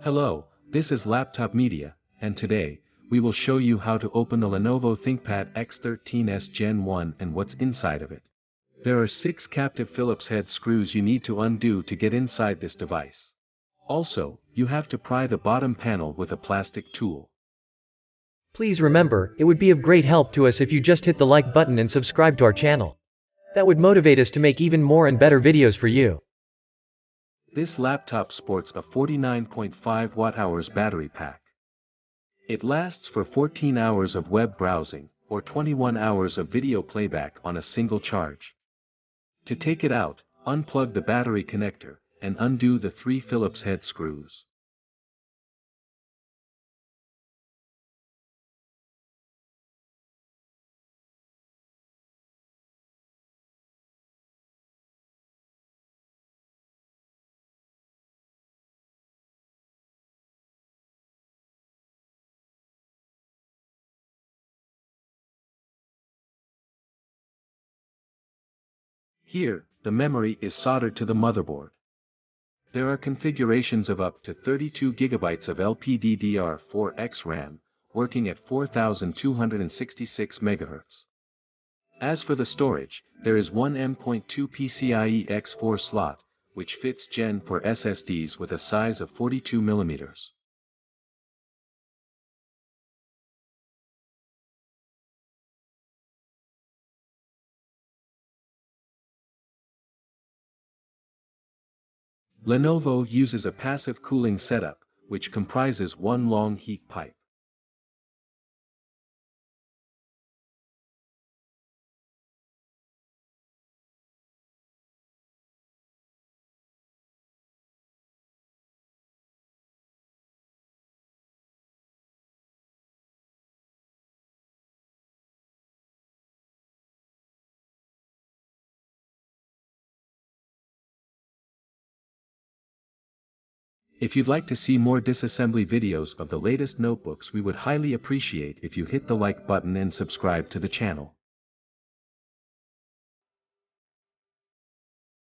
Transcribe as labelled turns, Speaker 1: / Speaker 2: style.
Speaker 1: Hello, this is Laptop Media, and today, we will show you how to open the Lenovo ThinkPad X13s Gen 1 and what's inside of it. There are 6 captive Phillips head screws you need to undo to get inside this device. Also, you have to pry the bottom panel with a plastic tool.
Speaker 2: Please remember, it would be of great help to us if you just hit the like button and subscribe to our channel. That would motivate us to make even more and better videos for you.
Speaker 1: This laptop sports a 49.5 watt-hours battery pack. It lasts for 14 hours of web browsing, or 21 hours of video playback on a single charge. To take it out, unplug the battery connector, and undo the 3 Phillips head screws. Here, the memory is soldered to the motherboard. There are configurations of up to 32 GB of LPDDR4X RAM, working at 4266 MHz. As for the storage, there is one M.2 PCIe X4 slot, which fits Gen 4 SSDs with a size of 42 mm. Lenovo uses a passive cooling setup, which comprises one long heat pipe. If you'd like to see more disassembly videos of the latest notebooks, we would highly appreciate if you hit the like button and subscribe to the channel.